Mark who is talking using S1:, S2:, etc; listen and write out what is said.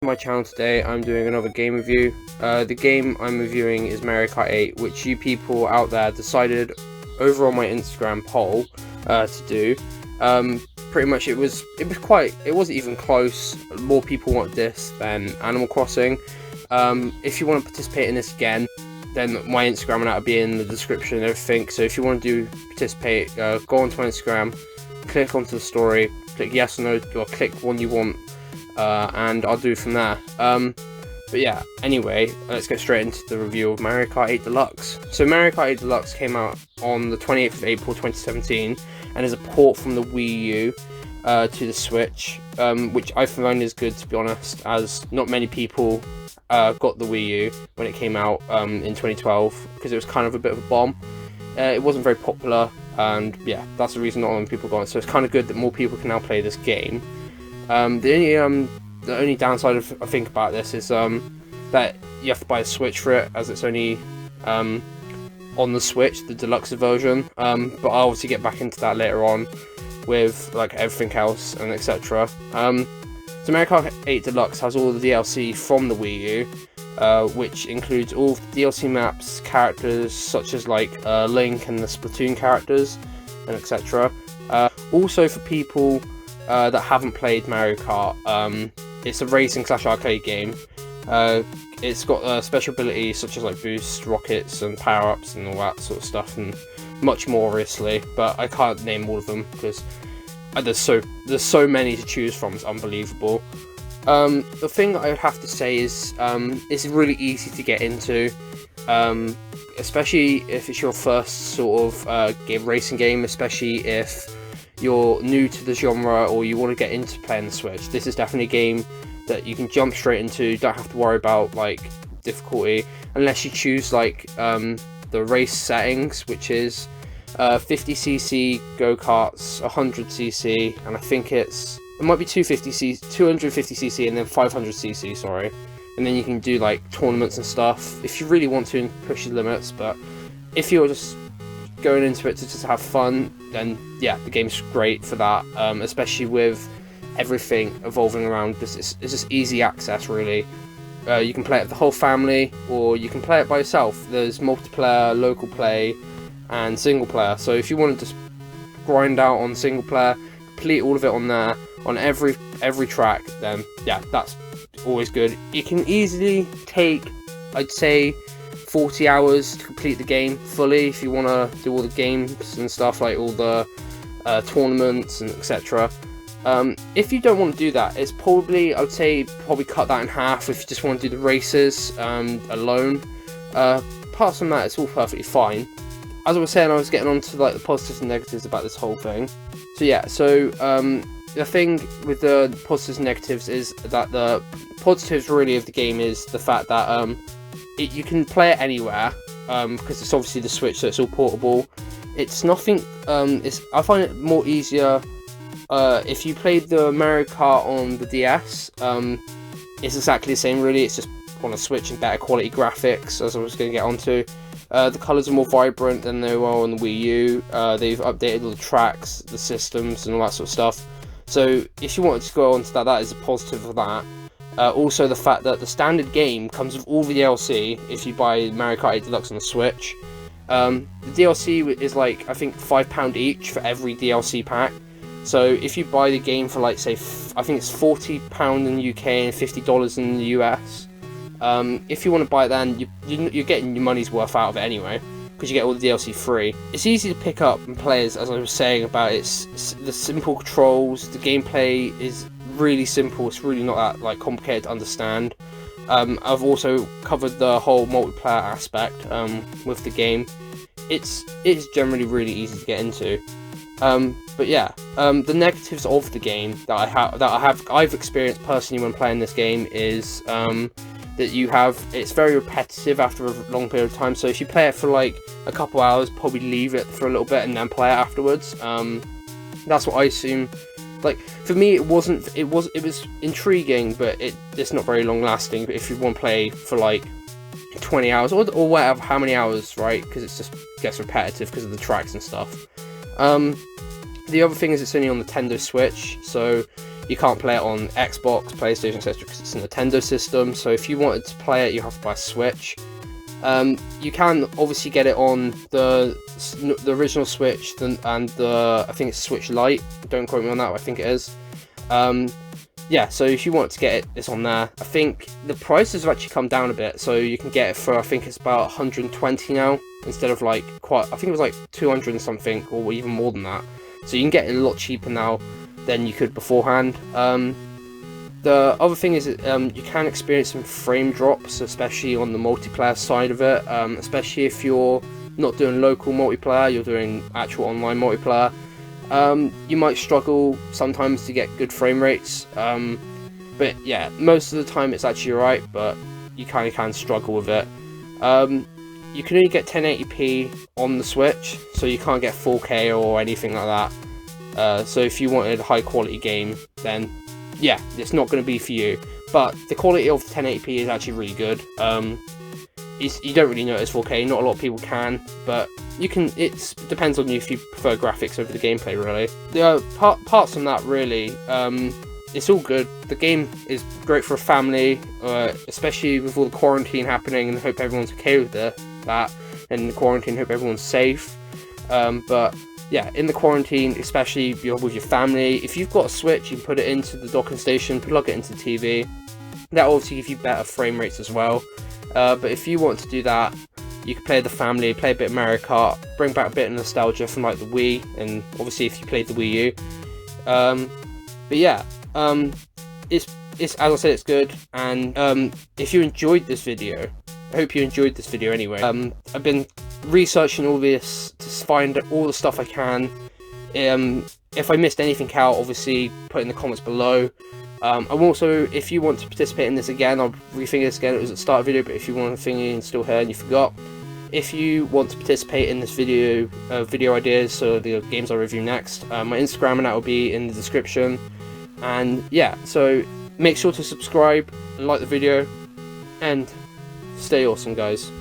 S1: My channel today, I'm doing another game review. The game I'm reviewing is Mario Kart 8, which you people out there decided over on my Instagram poll to do. Pretty much it wasn't even close. More people want this than Animal Crossing. If you want to participate in this again, then my Instagram will be in the description and everything. So if you want to participate, go onto my Instagram, click onto the story, click yes or no, or click one you want. And I'll do from there. But yeah, anyway, let's get straight into the review of Mario Kart 8 Deluxe. So Mario Kart 8 Deluxe came out on the 28th of April 2017 and is a port from the Wii U to the Switch, which I find is good, to be honest, as not many people got the Wii U when it came out in 2012, because it was kind of a bit of a bomb. It wasn't very popular, and yeah, that's the reason not many people got it, so it's kind of good that more people can now play this game. The only downside I think about this is that you have to buy a Switch for it, as it's only on the Switch, the deluxe version. But I'll obviously get back into that later on with like everything else and etc. So Mario Kart 8 Deluxe has all the DLC from the Wii U, which includes all the DLC maps, characters such as like Link and the Splatoon characters, and etc. Also for people that haven't played Mario Kart, it's a racing / arcade game. It's got special abilities such as like boosts, rockets, and power-ups and all that sort of stuff, and much more obviously, but I can't name all of them because there's so many to choose from. It's unbelievable. The thing I would have to say is it's really easy to get into, especially if it's your first sort of racing game, especially if you're new to the genre or you want to get into playing the Switch. This is definitely a game that you can jump straight into. Don't have to worry about like difficulty unless you choose like the race settings, which is 50cc go-karts, 100cc, and I think it might be 250cc and then 500cc, sorry. And then you can do like tournaments and stuff if you really want to and push the limits. But if you're just going into it to just have fun, then yeah, the game's great for that, especially with everything evolving around this. It's just easy access, really. You can play it with the whole family, or you can play it by yourself. There's multiplayer, local play, and single player. So if you want to just grind out on single player, complete all of it on there, on every track, then yeah, that's always good. It can easily take, I'd say, 40 hours to complete the game fully if you want to do all the games and stuff, like all the tournaments and etc. If you don't want to do that, it's probably, I would say, probably cut that in half if you just want to do the races alone. Apart from that, it's all perfectly fine. As I was saying, I was getting on to like the positives and negatives about this whole thing. So yeah, the thing with the positives and negatives is that the positives really of the game is the fact that you can play it anywhere, because it's obviously the Switch, so it's all portable. It's nothing. I find it more easier if you played the Mario Kart on the DS. It's exactly the same, really. It's just on a Switch and better quality graphics, as I was going to get onto. The colours are more vibrant than they were on the Wii U. They've updated all the tracks, the systems, and all that sort of stuff. So if you wanted to go on to that, that is a positive of that. Also the fact that the standard game comes with all the DLC if you buy Mario Kart 8 Deluxe on the Switch. The DLC is like, I think, £5 each for every DLC pack. So if you buy the game for like, say, I think it's £40 in the UK and $50 in the US, if you want to buy it then, you're getting your money's worth out of it anyway, because you get all the DLC free. It's easy to pick up and play, as I was saying about it's the simple controls. The gameplay is really simple. It's really not that like complicated to understand. I've also covered the whole multiplayer aspect with the game. It's generally really easy to get into. But yeah, the negatives of the game that I've experienced personally when playing this game is that it's very repetitive after a long period of time. So if you play it for like a couple hours, probably leave it for a little bit and then play it afterwards. That's what I assume. Like, for me, it was intriguing, but it's not very long lasting. But if you want to play for like 20 hours or whatever, how many hours, right? Because it just gets repetitive because of the tracks and stuff. The other thing is it's only on the Nintendo Switch, so You can't play it on Xbox, PlayStation, etc. because it's a Nintendo system. So if you wanted to play it, you have to buy a Switch. You can obviously get it on the original Switch and the, I think it's Switch Lite. Don't quote me on that, I think it is. Yeah, so if you want to get it, it's on there. I think the prices have actually come down a bit, so you can get it for, I think it's about 120 now, instead of like I think it was like 200 and something, or even more than that. So you can get it a lot cheaper now than you could beforehand. The other thing is that, you can experience some frame drops, especially on the multiplayer side of it, especially if you're not doing local multiplayer, you're doing actual online multiplayer. You might struggle sometimes to get good frame rates, but yeah, most of the time it's actually alright, but you kind of can struggle with it. You can only get 1080p on the Switch, so you can't get 4K or anything like that. So if you wanted a high quality game, then yeah, it's not going to be for you. But the quality of 1080p is actually really good. You don't really notice 4K, not a lot of people can, but you can. It depends on you if you prefer graphics over the gameplay, really. Apart from that, really, it's all good. The game is great for a family, especially with all the quarantine happening, and I hope everyone's okay with that. And the quarantine, hope everyone's safe. But yeah, in the quarantine, especially if you're with your family, if you've got a Switch, you can put it into the docking station, plug it into the TV. That will obviously give you better frame rates as well. But if you want to do that, you can play the family, play a bit of Mario Kart, bring back a bit of nostalgia from like the Wii, and obviously if you played the Wii U. But yeah, it's as I said, it's good. And if you enjoyed this video, I hope you enjoyed this video anyway. I've been researching all this to find all the stuff I can. If I missed anything out, obviously put in the comments below. I'm also, if you want to participate in this again, I'll rethink this again. It was at the start of the video, but if you want to think and still here and you forgot, if you want to participate in this video, video ideas, so the games I review next, my Instagram and that will be in the description. And yeah, so make sure to subscribe and like the video, and stay awesome, guys.